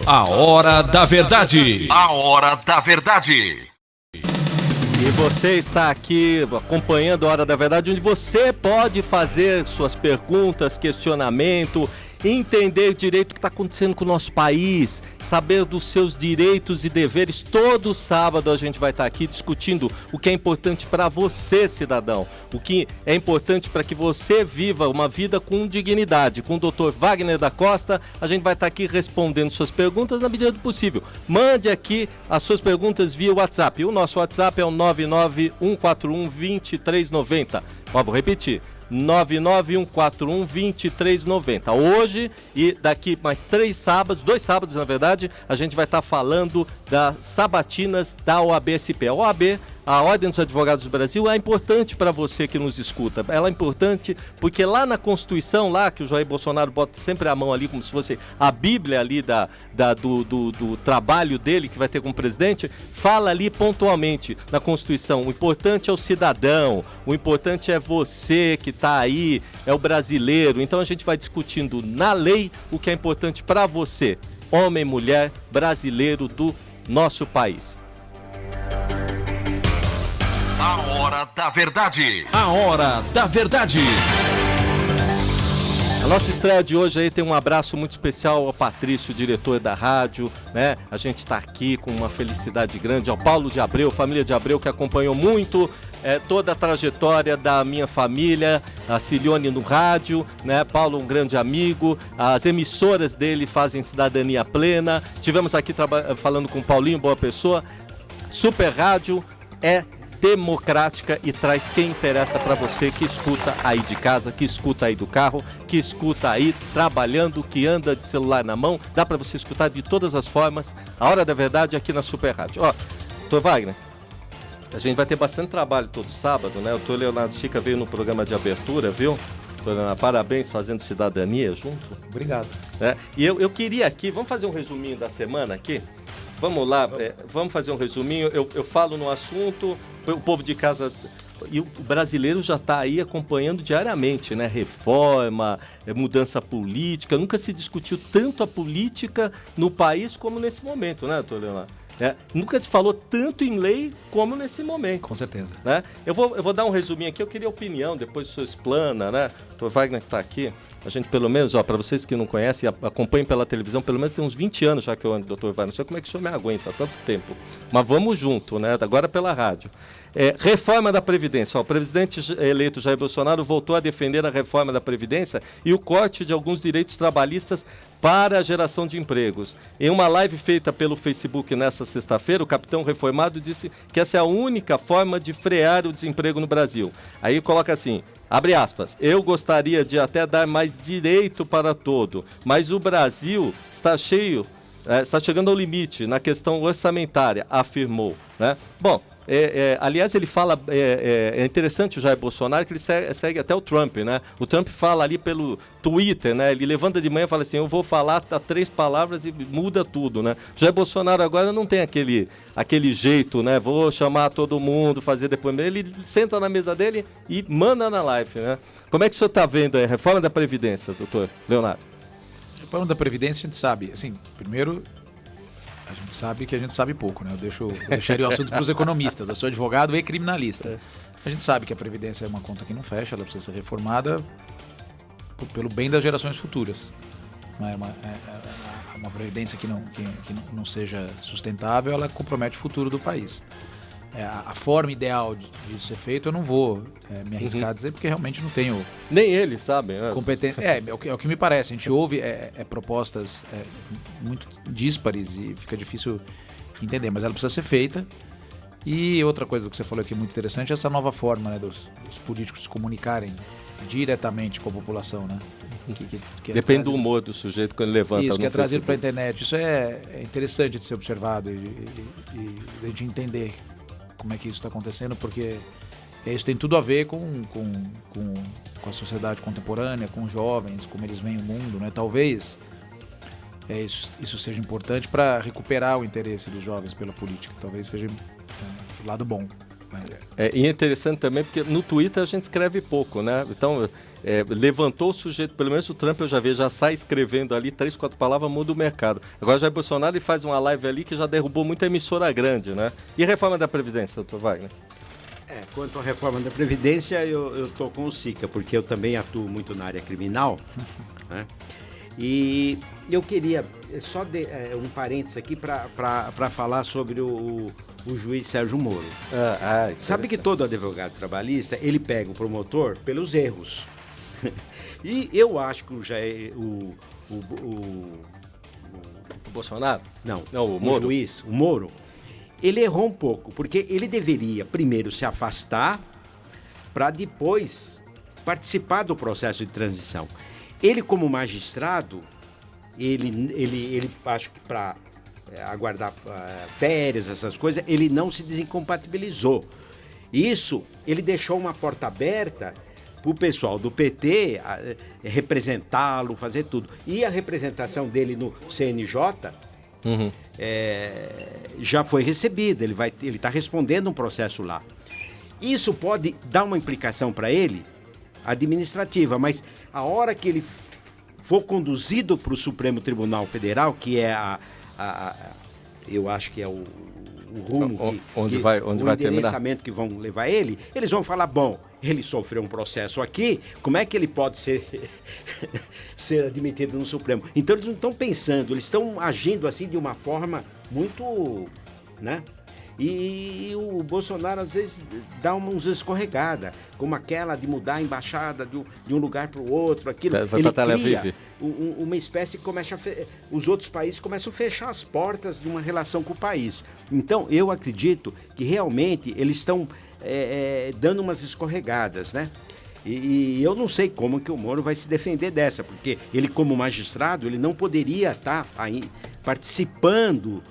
A Hora da Verdade. A Hora da Verdade. E você está aqui acompanhando a Hora da Verdade, onde você pode fazer suas perguntas, questionamento, entender direito o que está acontecendo com o nosso país, saber dos seus direitos e deveres. Todo sábado a gente vai estar aqui discutindo o que é importante para você, cidadão, o que é importante para que você viva uma vida com dignidade. Com o Dr. Wagner da Costa, a gente vai estar aqui respondendo suas perguntas na medida do possível. Mande aqui as suas perguntas via WhatsApp. O nosso WhatsApp é o 991412390. Vou repetir. 991412390. Hoje e daqui mais 2 sábados na verdade, a gente vai estar falando das sabatinas da OAB-SP. A OAB, a Ordem dos Advogados do Brasil, é importante para você que nos escuta. Ela é importante porque lá na Constituição, lá que o Jair Bolsonaro bota sempre a mão ali como se fosse a Bíblia ali do trabalho dele que vai ter como presidente, fala ali pontualmente na Constituição: o importante é o cidadão, o importante é você que está aí, é o brasileiro. Então a gente vai discutindo na lei o que é importante para você, homem, mulher, brasileiro do nosso país. A Hora da Verdade. A Hora da Verdade. A nossa estreia de hoje aí tem um abraço muito especial ao Patrício, diretor da rádio, né? A gente está aqui com uma felicidade grande, ao Paulo de Abreu, família de Abreu, que acompanhou muito toda a trajetória da minha família, a Cilione no rádio, né? Paulo, um grande amigo, as emissoras dele fazem Cidadania Plena. Tivemos aqui falando com o Paulinho, boa pessoa. Super Rádio é democrática e traz quem interessa para você que escuta aí de casa, que escuta aí do carro, que escuta aí trabalhando, que anda de celular na mão. Dá para você escutar de todas as formas. A Hora da Verdade aqui na Super Rádio. Ó, Dr. Wagner, a gente vai ter bastante trabalho todo sábado, né? O Dr. Leonardo Chica veio no programa de abertura, viu? Dr. Leonardo, parabéns, fazendo cidadania junto. Obrigado. E eu queria aqui, vamos fazer um resuminho da semana aqui? Vamos lá, vamos fazer um resuminho. Eu falo no assunto, o povo de casa. E o brasileiro já está aí acompanhando diariamente, né? Reforma, mudança política. Nunca se discutiu tanto a política no país como nesse momento, né, doutor Leonardo? Nunca se falou tanto em lei como nesse momento. Com certeza. Né? Eu vou dar um resuminho aqui, eu queria opinião, depois o senhor explana, né? Doutor Wagner que está aqui. A gente, pelo menos, para vocês que não conhecem, acompanham pela televisão, pelo menos tem uns 20 anos já que eu ando, doutor Wagner. Não sei como é que o senhor me aguenta há tanto tempo. Mas vamos junto, né? Agora pela rádio. Reforma da Previdência. O presidente eleito Jair Bolsonaro voltou a defender a reforma da Previdência e o corte de alguns direitos trabalhistas para a geração de empregos. Em uma live feita pelo Facebook nesta sexta-feira, o capitão reformado disse que essa é a única forma de frear o desemprego no Brasil. Aí coloca assim, abre aspas, eu gostaria de até dar mais direito para todo, mas o Brasil está chegando ao limite na questão orçamentária, afirmou, né? Bom, aliás, ele fala, é interessante o Jair Bolsonaro, que ele segue até o Trump, né? O Trump fala ali pelo Twitter, né? Ele levanta de manhã e fala assim, eu vou falar 3 palavras e muda tudo, né? O Jair Bolsonaro agora não tem aquele jeito, né? Vou chamar todo mundo, fazer depoimento. Ele senta na mesa dele e manda na live, né? Como é que o senhor está vendo a reforma da Previdência, doutor Leonardo? A reforma da Previdência, a gente sabe, assim, primeiro... A gente sabe que a gente sabe pouco, né? Eu deixaria o assunto para os economistas. Eu sou advogado e criminalista. A gente sabe que a Previdência é uma conta que não fecha, ela precisa ser reformada pelo bem das gerações futuras. Uma Previdência que não seja sustentável, ela compromete o futuro do país. A forma ideal disso ser feito, eu não vou me arriscar a dizer, porque realmente não tenho... Nem eles sabem. Competência. É o que me parece. A gente ouve propostas muito díspares e fica difícil entender, mas ela precisa ser feita. E outra coisa que você falou aqui muito interessante é essa nova forma, né, dos políticos se comunicarem diretamente com a população, né? Que depende do humor do sujeito quando ele levanta. Isso, que é trazido para a internet. Isso é interessante de ser observado e de a gente entender como é que isso está acontecendo, porque isso tem tudo a ver com a sociedade contemporânea, com os jovens, como eles veem o mundo, né? Talvez isso seja importante para recuperar o interesse dos jovens pela política. Talvez seja o lado bom. E é interessante também porque no Twitter a gente escreve pouco, né? Então, levantou o sujeito, pelo menos o Trump eu já vi, já sai escrevendo ali 3, 4 palavras, muda o mercado. Agora Jair Bolsonaro ele faz uma live ali que já derrubou muita emissora grande, né? E a reforma da Previdência, doutor Wagner? Quanto à reforma da Previdência, eu estou com o Sica, porque eu também atuo muito na área criminal, né? E eu queria só um parênteses aqui para falar sobre o juiz Sérgio Moro. Sabe que todo advogado trabalhista, ele pega o promotor pelos erros. E eu acho que o Bolsonaro? Não, o Moro. Juiz, o Moro, ele errou um pouco, porque ele deveria primeiro se afastar para depois participar do processo de transição. Ele, como magistrado, ele acho que para aguardar férias, essas coisas, ele não se desincompatibilizou. Isso, ele deixou uma porta aberta para o pessoal do PT representá-lo, fazer tudo. E a representação dele no CNJ já foi recebida, ele está respondendo um processo lá. Isso pode dar uma implicação para ele administrativa, mas a hora que ele for conduzido para o Supremo Tribunal Federal, que é eu acho que é o rumo onde vai endereçamento que vão levar ele, eles vão falar, bom, ele sofreu um processo aqui, como é que ele pode ser admitido no Supremo? Então eles não estão pensando, eles estão agindo assim de uma forma muito, né? E o Bolsonaro às vezes dá umas escorregadas, como aquela de mudar a embaixada de um lugar para o outro, aquilo. Ele cria uma espécie que começa os outros países começam a fechar as portas de uma relação com o país. Então eu acredito que realmente eles estão dando umas escorregadas, né? E eu não sei como que o Moro vai se defender dessa, porque ele como magistrado ele não poderia estar aí participando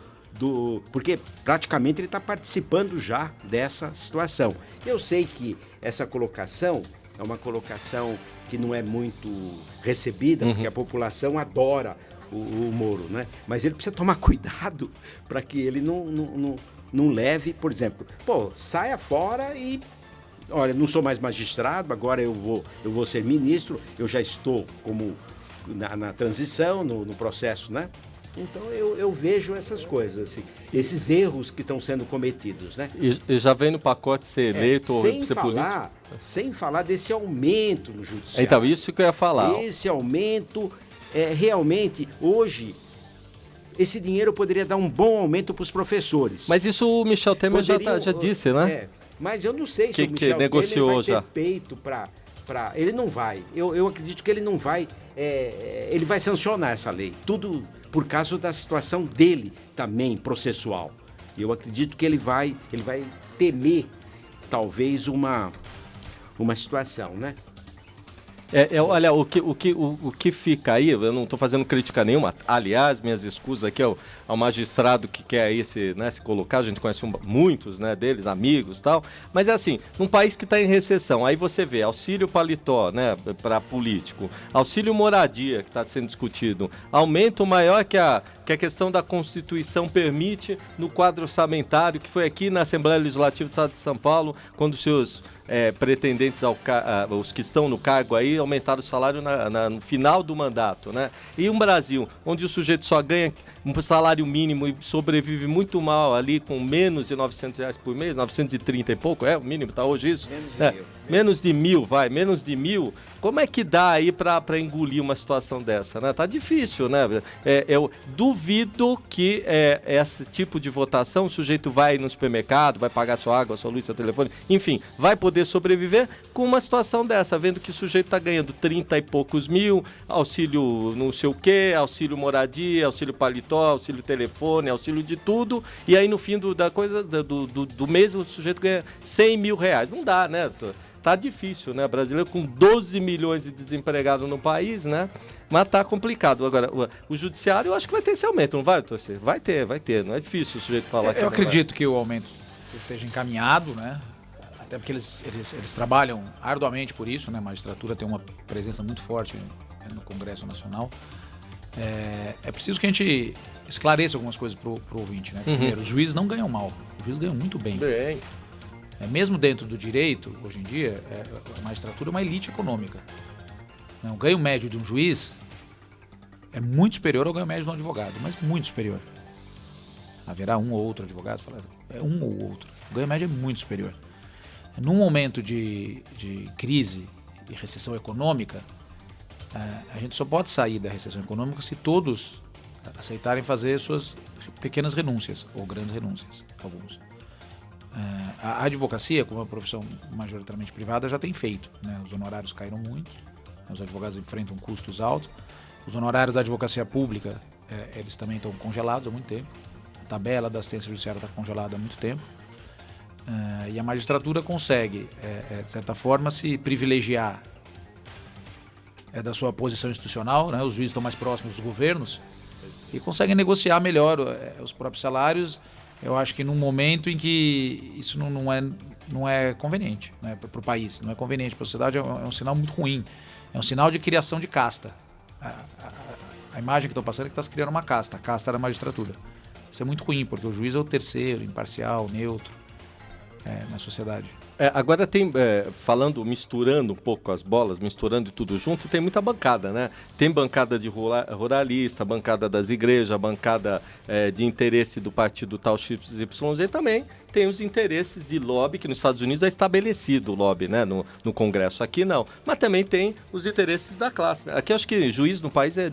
porque praticamente ele está participando já dessa situação. Eu sei que essa colocação é uma colocação que não é muito recebida, porque a população adora o Moro, né? Mas ele precisa tomar cuidado para que ele não leve, por exemplo, saia fora e, olha, não sou mais magistrado, agora eu vou ser ministro, eu já estou como na transição, no processo, né? Então eu vejo essas coisas, assim, esses erros que estão sendo cometidos, né? E já vem no pacote ser eleito ou ser político? Sem falar desse aumento no judiciário. Então, isso que eu ia falar. Esse aumento, realmente, hoje, esse dinheiro poderia dar um bom aumento para os professores. Mas isso o Michel Temer já disse, né? Mas eu não sei se o Michel negociou Temer vai ter já peito para... Ele não vai. Eu acredito que ele não vai... ele vai sancionar essa lei. Tudo por causa da situação dele também, processual. Eu acredito que ele vai temer, talvez, uma situação, né? Olha, o que fica aí, eu não estou fazendo crítica nenhuma, aliás, minhas escusas aqui ao magistrado que quer aí se colocar, a gente conhece muitos, né, deles, amigos e tal, mas é assim, num país que está em recessão, aí você vê auxílio paletó, né, para político, auxílio moradia que está sendo discutido, aumento maior que a questão da Constituição permite no quadro orçamentário, que foi aqui na Assembleia Legislativa do Estado de São Paulo, quando os seus pretendentes os que estão no cargo aí aumentaram o salário no final do mandato, né? E um Brasil onde o sujeito só ganha um salário mínimo e sobrevive muito mal ali com menos de R$900 por mês, 930 e pouco, o mínimo está hoje isso? Menos de 1.000, como é que dá aí para engolir uma situação dessa, né? Tá difícil, né? Eu duvido que esse tipo de votação, o sujeito vai no supermercado, vai pagar sua água, sua luz, seu telefone, enfim, vai poder sobreviver com uma situação dessa, vendo que o sujeito está ganhando 30 e poucos mil, auxílio não sei o quê, auxílio moradia, auxílio paletó, auxílio telefone, auxílio de tudo, e aí no fim do mês o sujeito ganha R$100 mil. Não dá, né? Tá difícil, né? Brasileiro com 12 milhões de desempregados no país, né? Mas tá complicado. Agora, o judiciário eu acho que vai ter esse aumento, não vai, torcer? Vai ter. Não é difícil o sujeito falar que eu acredito que o aumento esteja encaminhado, né? Até porque eles trabalham arduamente por isso, né? A magistratura tem uma presença muito forte no Congresso Nacional. É preciso que a gente esclareça algumas coisas pro ouvinte, né? Primeiro, os juízes não ganham mal. Os juízes ganham muito bem. Mesmo dentro do direito, hoje em dia, a magistratura é uma elite econômica. O ganho médio de um juiz é muito superior ao ganho médio de um advogado, mas muito superior. Haverá um ou outro advogado, é um ou outro. O ganho médio é muito superior. Num momento de crise e recessão econômica, a gente só pode sair da recessão econômica se todos aceitarem fazer suas pequenas renúncias, ou grandes renúncias, alguns. A advocacia, como é uma profissão majoritariamente privada, já tem feito, né? Os honorários caíram muito, os advogados enfrentam custos altos. Os honorários da advocacia pública, eles também estão congelados há muito tempo. A tabela da assistência judiciária está congelada há muito tempo. E a magistratura consegue, de certa forma, se privilegiar da sua posição institucional, né? Os juízes estão mais próximos dos governos e conseguem negociar melhor os próprios salários. Eu acho que num momento em que isso não é conveniente, né, para o país, não é conveniente para a sociedade, é um sinal muito ruim. É um sinal de criação de casta. A imagem que estou passando é que está se criando uma casta, a casta da magistratura. Isso é muito ruim, porque o juiz é o terceiro, imparcial, neutro, na sociedade. Agora tem, misturando um pouco as bolas, misturando tudo junto, tem muita bancada, né? Tem bancada de ruralista, bancada das igrejas, bancada de interesse do partido tal XYZ também. Tem os interesses de lobby, que nos Estados Unidos é estabelecido o lobby, né? No Congresso. Aqui não. Mas também tem os interesses da classe, né? Aqui eu acho que juiz no país é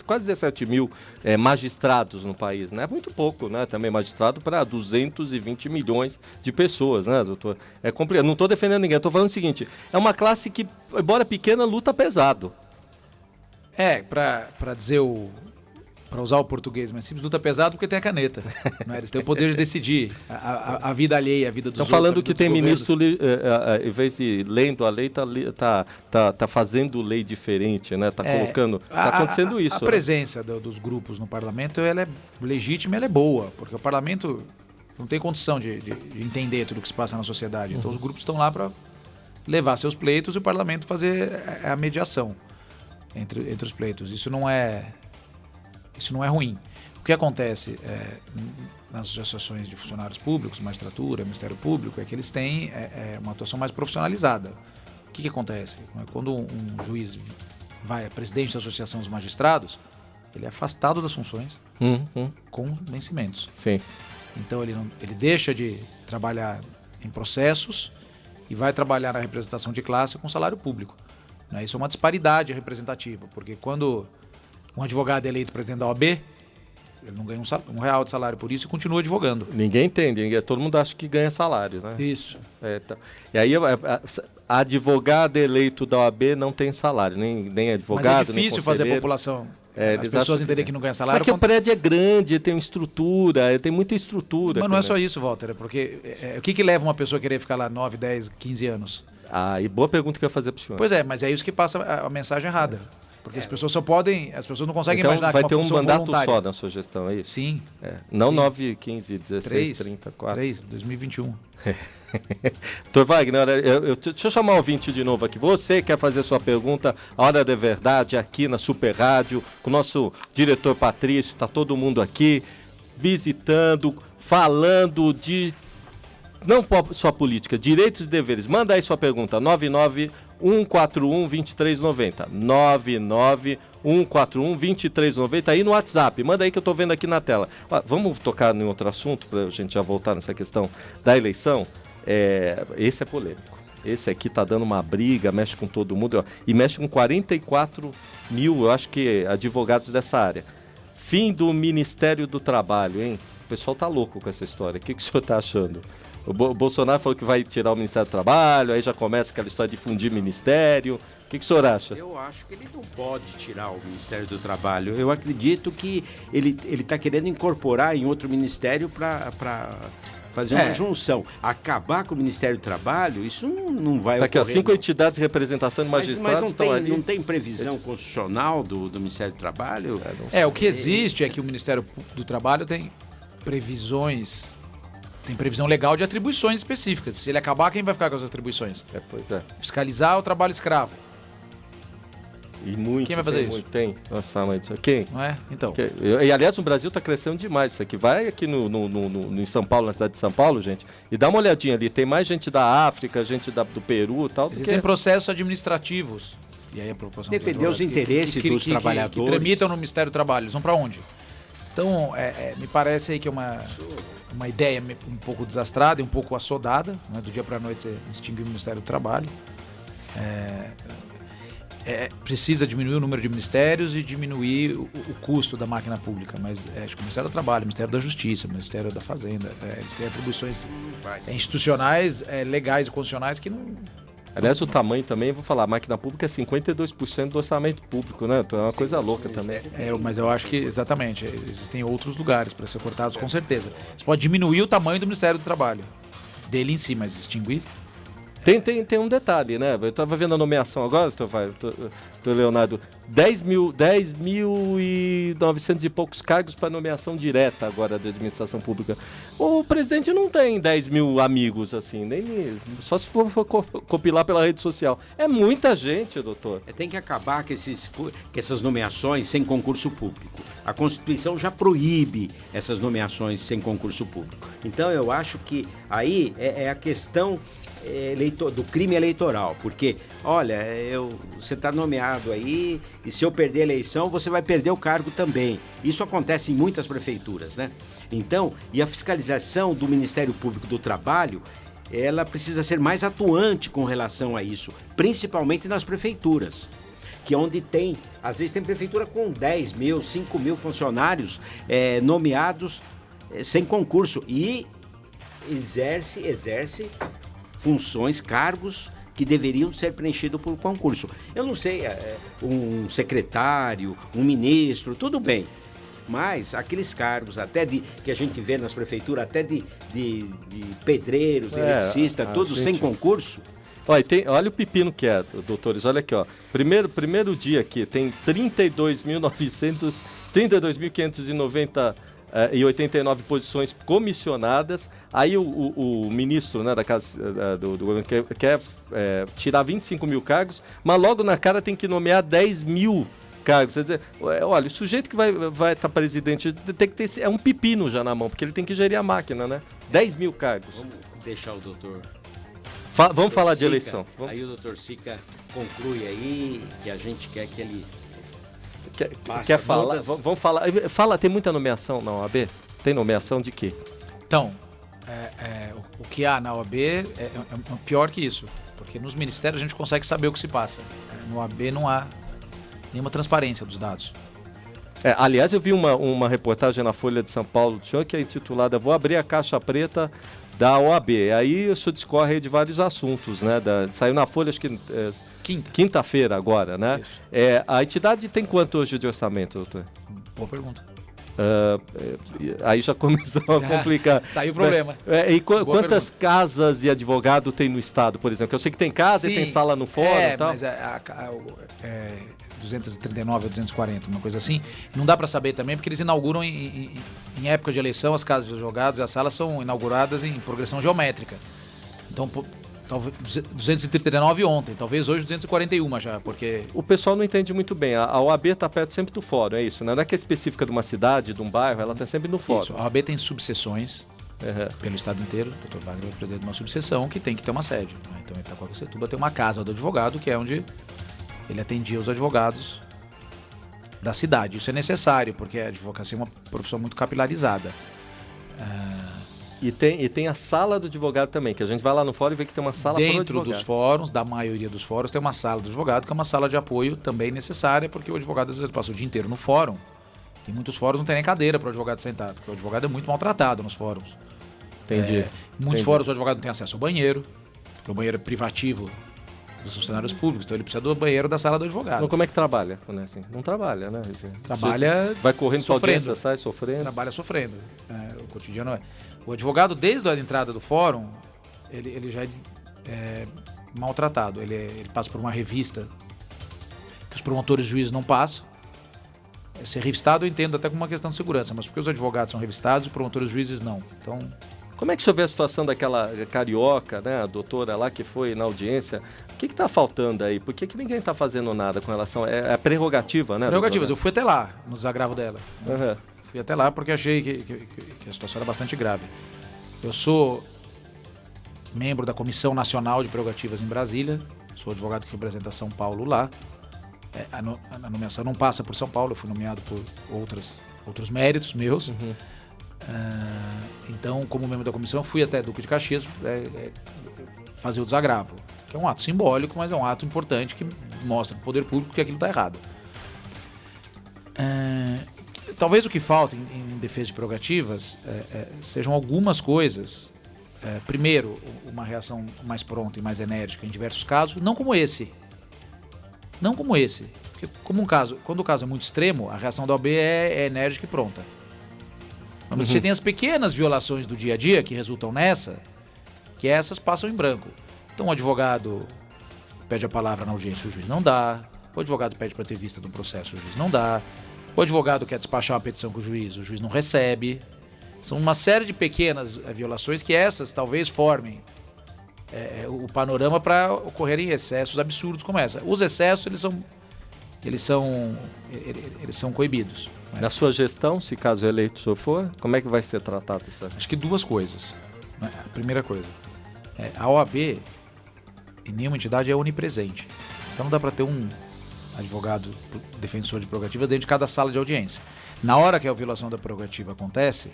quase 17 mil magistrados no país, né? É muito pouco, né? Também magistrado para 220 milhões de pessoas, né, doutor? É complicado. Não estou defendendo ninguém, estou falando o seguinte, é uma classe que, embora pequena, luta pesado. Para usar o português mais simples, luta pesado porque tem a caneta. Né? Eles têm o poder de decidir a vida alheia, a vida dos outros. Estão falando que tem ministro, em vez de lendo a lei, tá fazendo lei diferente, né? Tá colocando. Está acontecendo isso. A presença dos grupos no parlamento, ela é legítima, ela é boa, porque o parlamento não tem condição de entender tudo o que se passa na sociedade. Então os grupos estão lá para levar seus pleitos e o parlamento fazer a mediação entre os pleitos. Isso não é ruim. O que acontece nas associações de funcionários públicos, magistratura, Ministério Público, é que eles têm uma atuação mais profissionalizada. O que acontece? Quando um juiz vai a presidente da Associação dos Magistrados, ele é afastado das funções com vencimentos. Sim. Então ele deixa de trabalhar em processos e vai trabalhar na representação de classe com salário público. Né? Isso é uma disparidade representativa, porque quando um advogado é eleito presidente da OAB, ele não ganha um real de salário por isso e continua advogando. Ninguém entende, todo mundo acha que ganha salário, né? Isso. Tá. E aí a advogado eleito da OAB não tem salário, nem advogado, mas é difícil fazer a população, as pessoas entenderem que não ganha salário. Porque o prédio é grande, tem estrutura, tem muita estrutura. Mas não é só isso, Walter, porque o que leva uma pessoa a querer ficar lá 9, 10, 15 anos? E boa pergunta que eu ia fazer para o senhor. Pois é, mas é isso que passa a mensagem errada. Porque as pessoas não conseguem imaginar que vai ter um mandato voluntária. só na sua gestão, é isso? Sim. Não Sim. 9, 15, 16, 30, 4. 2021. Doutor Wagner, deixa eu chamar o ouvinte de novo aqui. Você quer fazer sua pergunta, a Hora da Verdade, aqui na Super Rádio, com o nosso diretor Patrício, está todo mundo aqui, visitando, falando de, não só política, direitos e deveres. Manda aí sua pergunta, 99141-2390, 99141-2390, aí no WhatsApp, manda aí que eu estou vendo aqui na tela. Vamos tocar em outro assunto, para a gente já voltar nessa questão da eleição? Esse é polêmico. Esse aqui tá dando uma briga, mexe com todo mundo, e mexe com 44 mil, eu acho que, advogados dessa área. Fim do Ministério do Trabalho, hein? O pessoal tá louco com essa história. O que o senhor tá achando? O Bolsonaro falou que vai tirar o Ministério do Trabalho, aí já começa aquela história de fundir ministério. O que o senhor acha? Eu acho que ele não pode tirar o Ministério do Trabalho. Eu acredito que ele está querendo incorporar em outro ministério para fazer uma junção. Acabar com o Ministério do Trabalho, isso não vai ocorrer. Aqui, 5 não. entidades de representação de magistrados mas estão ali. Não tem previsão constitucional do Ministério do Trabalho? O que existe é que o Ministério do Trabalho tem previsões... Tem previsão legal de atribuições específicas. Se ele acabar, quem vai ficar com as atribuições? Pois é. Fiscalizar o trabalho escravo. E muito. Quem vai fazer isso? Muito, tem. Nossa, mas quem? Não é? Então. E aliás, o Brasil está crescendo demais. Isso aqui vai aqui em São Paulo, na cidade de São Paulo, gente, e dá uma olhadinha ali. Tem mais gente da África, gente do Peru e tal. Existem processos administrativos. E aí a proposta defender os interesses dos trabalhadores. Que tramitam no Ministério do Trabalho. Eles vão para onde? Então, me parece aí que é uma ideia um pouco desastrada e um pouco assodada, né? Do dia para a noite você extinguir o Ministério do Trabalho. Precisa diminuir o número de ministérios e diminuir o custo da máquina pública, mas acho que o Ministério do Trabalho, o Ministério da Justiça, o Ministério da Fazenda, eles têm atribuições institucionais, legais e constitucionais que não... Aliás, o tamanho também, vou falar, a máquina pública é 52% do orçamento público, né? Então é uma coisa louca também. Mas eu acho que, exatamente, existem outros lugares para ser cortados, com certeza. Você pode diminuir o tamanho do Ministério do Trabalho, dele em si, mas extinguir... Tem um detalhe, né? Eu estava vendo a nomeação agora, Leonardo, 10.900 e poucos cargos para nomeação direta agora da administração pública. O presidente não tem 10 mil amigos, assim, só se for compilar pela rede social. É muita gente, doutor. Tem que acabar com essas nomeações sem concurso público. A Constituição já proíbe essas nomeações sem concurso público. Então eu acho que aí é a questão... do crime eleitoral, porque, olha, você está nomeado aí e se eu perder a eleição, você vai perder o cargo também. Isso acontece em muitas prefeituras, né? Então, e a fiscalização do Ministério Público do Trabalho, ela precisa ser mais atuante com relação a isso, principalmente nas prefeituras, que é onde às vezes tem prefeitura com 10 mil, 5 mil funcionários nomeados sem concurso e exerce funções, cargos que deveriam ser preenchidos por concurso. Eu não sei, um secretário, um ministro, tudo bem. Mas aqueles cargos até que a gente vê nas prefeituras, até de pedreiros, eletricistas, todos sem concurso. Olha o pepino que é, doutores, olha aqui, ó. Primeiro dia aqui, tem 32.590 e 89 posições comissionadas. Aí o ministro, né, da casa do governo quer tirar 25 mil cargos, mas logo na cara tem que nomear 10 mil cargos. Quer dizer, olha, o sujeito que vai estar presidente tem que ter um pepino já na mão, porque ele tem que gerir a máquina, né? 10 mil cargos. Vamos deixar o doutor... Vamos falar de eleição. Aí o doutor Sica conclui aí que a gente quer que ele... Quer falar? Vamos falar. Tem muita nomeação na OAB? Tem nomeação de quê? Então, o que há na OAB é pior que isso. Porque nos ministérios a gente consegue saber o que se passa. No OAB não há nenhuma transparência dos dados. Aliás, eu vi uma reportagem na Folha de São Paulo do senhor que é intitulada "Vou abrir a caixa preta da OAB". Aí o senhor discorre de vários assuntos, né? Saiu na Folha, acho que quinta-feira agora, né? A entidade tem quanto hoje de orçamento, doutor? Boa pergunta. Aí já começou a complicar. Tá aí o problema. E quantas casas e advogado tem no estado, por exemplo? Eu sei que tem casa e tem sala no fórum e tal. Mas 239 ou 240, uma coisa assim. Não dá para saber também, porque eles inauguram em época de eleição, as casas de advogados e as salas são inauguradas em progressão geométrica. Então, talvez 239 ontem, talvez hoje 241 já, porque... O pessoal não entende muito bem. A OAB está perto sempre do fórum, é isso, né? Não é que é específica de uma cidade, de um bairro, ela está sempre no fórum. Isso, a OAB tem subseções pelo estado inteiro. O Dr. Wagner é o presidente de uma subseção que tem que ter uma sede. Então, Itacoaquecetuba tem uma casa do advogado, que é onde ele atendia os advogados da cidade. Isso é necessário, porque a advocacia é uma profissão muito capilarizada. E tem a sala do advogado também, que a gente vai lá no fórum e vê que tem uma sala para o advogado. Dentro dos fóruns, da maioria dos fóruns, tem uma sala do advogado, que é uma sala de apoio também necessária, porque o advogado às vezes passa o dia inteiro no fórum. E muitos fóruns não tem nem cadeira para o advogado sentar, porque o advogado é muito maltratado nos fóruns. Entendi. Muitos fóruns o advogado não tem acesso ao banheiro, porque o banheiro é privativo dos funcionários públicos, então ele precisa do banheiro da sala do advogado. Então como é que trabalha? Assim? Não trabalha, né? Trabalha vai correndo sofrendo. Sua audiência, sai sofrendo. Trabalha sofrendo. O cotidiano é... O advogado, desde a entrada do fórum, ele já é maltratado. Ele passa por uma revista que os promotores e juízes não passam. Ser revistado eu entendo até como uma questão de segurança, mas porque os advogados são revistados e os promotores e juízes não. Então, Como é que o senhor vê a situação daquela carioca, né, a doutora lá que foi na audiência? O que está faltando aí? Por que ninguém está fazendo nada com relação... É a prerrogativa, né? Prerrogativas. Eu fui até lá, no desagravo dela. Uhum. Fui até lá porque achei que a situação era bastante grave. Eu sou membro da Comissão Nacional de Prerrogativas em Brasília. Sou advogado que representa São Paulo lá. A nomeação não passa por São Paulo. Eu fui nomeado por outros méritos meus. Uhum. Então, como membro da comissão, eu fui até Duque de Caxias fazer o desagravo, que é um ato simbólico, mas é um ato importante que mostra para o poder público que aquilo está errado. Talvez o que falta em defesa de prerrogativas sejam algumas coisas. Primeiro, uma reação mais pronta e mais enérgica em diversos casos, não como esse. Não como esse. Porque quando o caso é muito extremo, a reação da OAB é enérgica e pronta. Mas você tem as pequenas violações do dia a dia que resultam nessa, que essas passam em branco. Então o advogado pede a palavra na audiência, o juiz não dá. O advogado pede para ter vista do processo, o juiz não dá. O advogado quer despachar uma petição com o juiz não recebe. São uma série de pequenas violações que essas talvez formem o panorama para ocorrerem excessos absurdos como essa. Os excessos, eles são coibidos. Na sua gestão, se caso eleito o senhor for, como é que vai ser tratado isso? Acho que duas coisas. A primeira coisa, a OAB em nenhuma entidade é onipresente. Então não dá para ter um advogado defensor de prerrogativa dentro de cada sala de audiência. Na hora que a violação da prerrogativa acontece,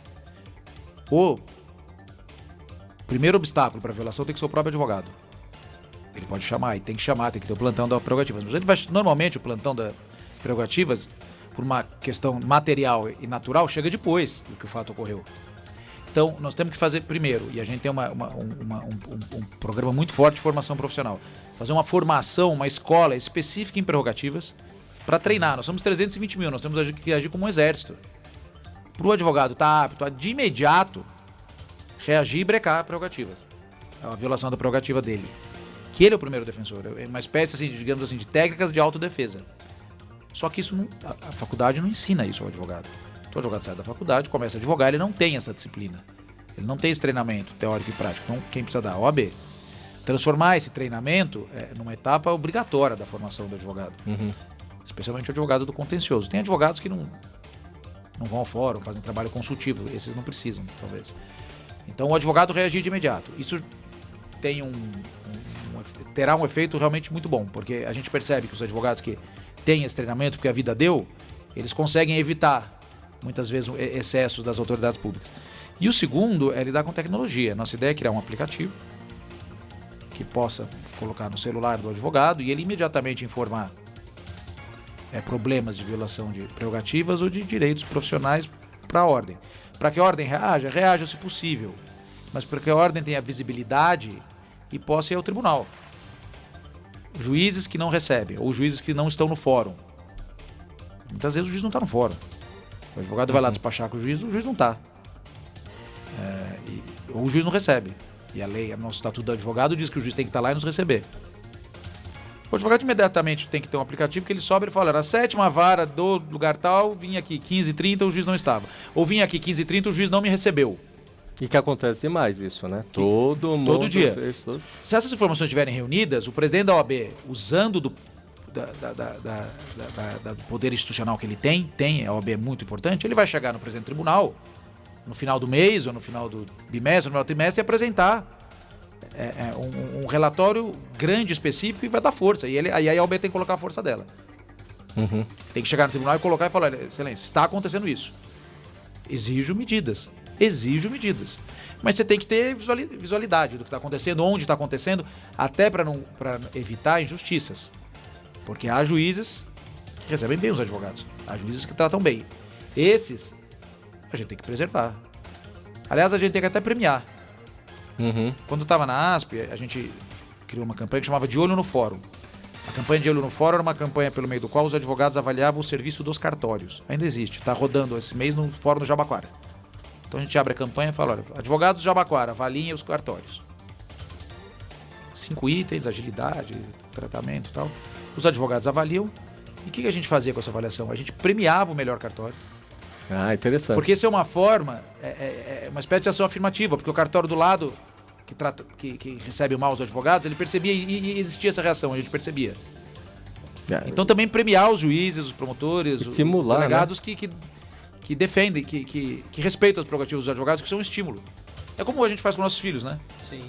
o primeiro obstáculo para a violação tem que ser o próprio advogado. Ele pode chamar, e tem que chamar, tem que ter o plantão da prerrogativas. Mas normalmente o plantão da prerrogativas, por uma questão material e natural, chega depois do que o fato ocorreu. Então, nós temos que fazer primeiro, e a gente tem um programa muito forte de formação profissional, fazer uma formação, uma escola específica em prerrogativas para treinar. Nós somos 320 mil, nós temos que agir como um exército. Para o advogado estar apto a, de imediato, reagir e brecar prerrogativas. É uma violação da prerrogativa dele. Que ele é o primeiro defensor. É uma espécie, assim, digamos assim, de técnicas de autodefesa. Só que isso a faculdade não ensina isso ao advogado. Então o advogado sai da faculdade, começa a advogar, ele não tem essa disciplina. Ele não tem esse treinamento teórico e prático. Então quem precisa da OAB? Transformar esse treinamento numa etapa obrigatória da formação do advogado. Uhum. Especialmente o advogado do contencioso. Tem advogados que não vão ao fórum, fazem trabalho consultivo. Esses não precisam, talvez. Então o advogado reagir de imediato. Isso tem terá um efeito realmente muito bom, porque a gente percebe que os advogados que têm esse treinamento, porque a vida deu, eles conseguem evitar, muitas vezes, excessos das autoridades públicas. E o segundo é lidar com tecnologia. Nossa ideia é criar um aplicativo que possa colocar no celular do advogado e ele imediatamente informar problemas de violação de prerrogativas ou de direitos profissionais para a ordem. Para que a ordem reaja se possível, mas para que a ordem tenha visibilidade e possa ir ao tribunal. Juízes que não recebem, ou juízes que não estão no fórum. Muitas vezes o juiz não está no fórum. O advogado vai lá despachar com o juiz não está. Ou o juiz não recebe. E a lei, o nosso estatuto do advogado diz que o juiz tem que estar lá e nos receber. O advogado imediatamente tem que ter um aplicativo que ele sobe e fala: na 7ª vara do lugar tal, vim aqui 15h30, o juiz não estava. Ou vim aqui 15h30, o juiz não me recebeu. E que acontece demais isso, né? Todo dia. Todo. Se essas informações estiverem reunidas, o presidente da OAB, usando do poder institucional que ele tem, a OAB é muito importante, ele vai chegar no presidente do tribunal, no final do mês, ou no final do bimestre, ou no final do trimestre, e apresentar um relatório grande, específico, e vai dar força. E aí a OAB tem que colocar a força dela. Uhum. Tem que chegar no tribunal e colocar e falar: excelência, está acontecendo isso. Exijo medidas. Mas você tem que ter visualidade do que está acontecendo, onde está acontecendo, até para evitar injustiças. Porque há juízes que recebem bem os advogados. Há juízes que tratam bem. Esses, a gente tem que preservar. Aliás, a gente tem que até premiar. Uhum. Quando estava na ASP, a gente criou uma campanha que chamava De Olho no Fórum. A campanha De Olho no Fórum era uma campanha pelo meio do qual os advogados avaliavam o serviço dos cartórios. Ainda existe. Está rodando esse mês no Fórum do Jabaquara. Então a gente abre a campanha e fala: olha, advogados do Jabaquara, avaliem os cartórios. 5 itens: agilidade, tratamento e tal. Os advogados avaliam. E o que a gente fazia com essa avaliação? A gente premiava o melhor cartório. Ah, interessante. Porque isso é uma forma, uma espécie de ação afirmativa, porque o cartório do lado, que recebe mal os advogados, ele percebia e existia essa reação, a gente percebia. Então também premiar os juízes, os promotores, os delegados, né? que defendem, que respeitam as prerrogativas dos advogados, que são um estímulo. É como a gente faz com nossos filhos, né? Sim.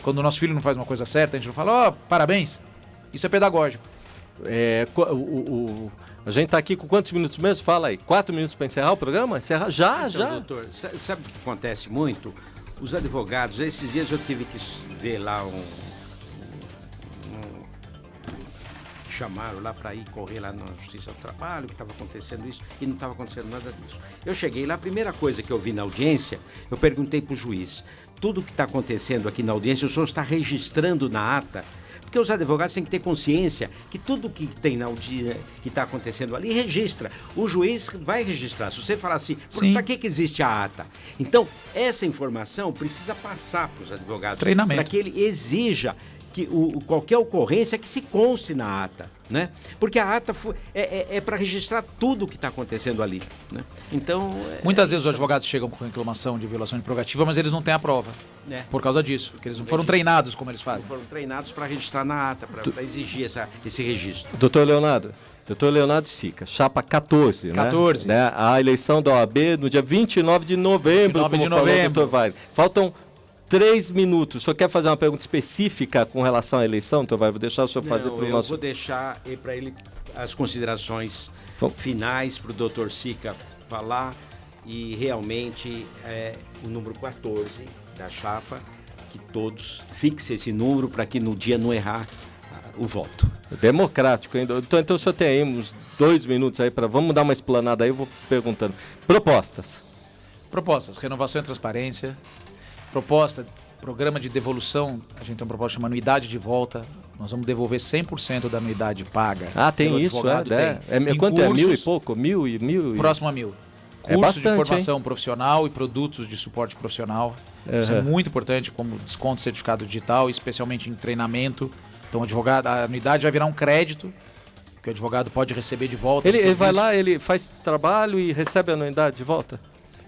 Quando o nosso filho não faz uma coisa certa, a gente não fala, parabéns. Isso é pedagógico. A gente tá aqui com quantos minutos mesmo? Fala aí. 4 minutos para encerrar o programa? Encerrar já. Doutor, sabe o que acontece muito? Os advogados, esses dias eu tive que ver lá chamaram lá para ir correr lá na Justiça do Trabalho, que estava acontecendo isso, e não estava acontecendo nada disso. Eu cheguei lá, a primeira coisa que eu vi na audiência, eu perguntei para o juiz, tudo que está acontecendo aqui na audiência, o senhor está registrando na ata? Porque os advogados têm que ter consciência que tudo que tem na audiência, que está acontecendo ali, registra. O juiz vai registrar. Se você falar assim, para que existe a ata? Então, essa informação precisa passar para os advogados. Treinamento. Para que ele exija que qualquer ocorrência que se conste na ata, né? Porque a ata é para registrar tudo o que está acontecendo ali, né? Então... Muitas vezes os advogados chegam com reclamação de violação de prerrogativa, mas eles não têm a prova. Por causa disso, porque eles não foram treinados como eles fazem. Eles foram treinados para registrar na ata, para exigir esse registro. Doutor Leonardo Sica, chapa 14, 14. Né? A eleição da OAB no dia 29 de novembro, como falou o doutor Wagner. Faltam 3 minutos. O senhor quer fazer uma pergunta específica com relação à eleição, doutor Wagner? Vou deixar o senhor fazer para o nosso... Eu vou deixar para ele as considerações finais para o doutor Sica falar, e realmente o número 14 da chapa, que todos fixem esse número para que no dia não errar o voto. Democrático, hein? Então o senhor tem aí uns 2 minutos aí para... Vamos dar uma explanada aí, eu vou perguntando. Propostas, renovação e transparência. Proposta, programa de devolução, a gente tem uma proposta chamada anuidade de volta. Nós vamos devolver 100% da anuidade paga. Ah, tem isso, quanto cursos, é 1.000 e pouco? 1.000 e... Próximo a 1.000. Cursos de formação profissional e produtos de suporte profissional. Isso é muito importante, como desconto certificado digital, especialmente em treinamento. Então, a anuidade vai virar um crédito que o advogado pode receber de volta. Ele vai lá, ele faz trabalho e recebe a anuidade de volta?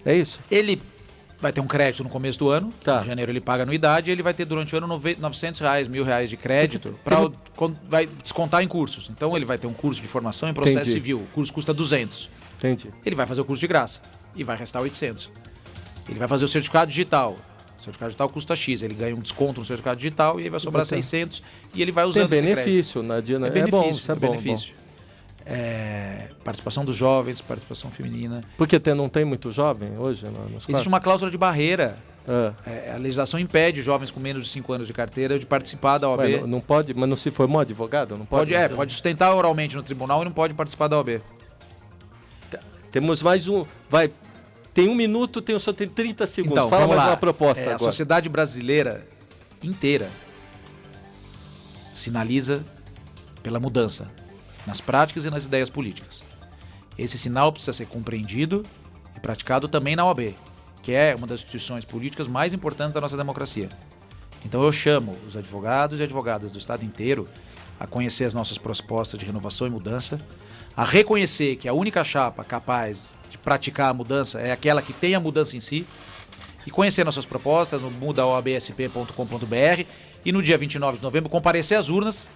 É isso? Ele vai ter um crédito no começo do ano. Em janeiro ele paga a anuidade e ele vai ter durante o ano R$900, R$1.000 de crédito vai descontar em cursos. Então ele vai ter um curso de formação em processo civil. O curso custa 200. Entendi. Ele vai fazer o curso de graça e vai restar 800. Ele vai fazer o certificado digital. O certificado digital custa X. Ele ganha um desconto no certificado digital e aí vai sobrar 600 e ele vai usando esse crédito. Tem benefício, Nadia. É bom, isso é bom. Benefício. Participação dos jovens, participação feminina. Porque não tem muito jovem hoje nos Existe uma cláusula de barreira. A legislação impede jovens com menos de 5 anos de carteira de participar da OAB. Não pode, mas não se formou advogado? Não pode? Pode sustentar oralmente no tribunal e não pode participar da OAB. Temos mais um... Tem 1 minuto, o senhor tem 30 segundos. Então, fala mais uma proposta agora. A sociedade brasileira inteira sinaliza pela mudança nas práticas e nas ideias políticas. Esse sinal precisa ser compreendido e praticado também na OAB, que é uma das instituições políticas mais importantes da nossa democracia. Então eu chamo os advogados e advogadas do Estado inteiro a conhecer as nossas propostas de renovação e mudança, a reconhecer que a única chapa capaz de praticar a mudança é aquela que tem a mudança em si, e conhecer nossas propostas no mudaoabsp.com.br e no dia 29 de novembro comparecer às urnas,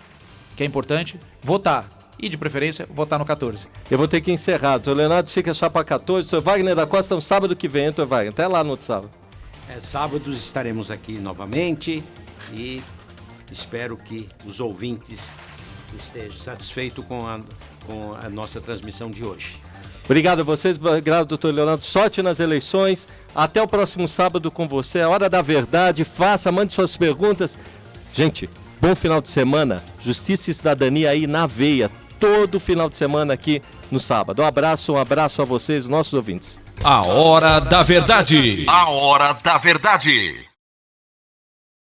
que é importante, votar. E, de preferência, votar no 14. Eu vou ter que encerrar. Doutor Leonardo Sica, chapa 14. Doutor Wagner da Costa, no sábado que vem, doutor Wagner. Até lá no outro sábado. Sábados estaremos aqui novamente e espero que os ouvintes estejam satisfeitos com a nossa transmissão de hoje. Obrigado a vocês. Obrigado, doutor Leonardo. Sorte nas eleições. Até o próximo sábado com você. A hora da verdade. Mande suas perguntas. Gente, bom final de semana. Justiça e cidadania aí na veia. Todo final de semana aqui no sábado. Um abraço a vocês, nossos ouvintes. A hora da verdade. A hora da verdade.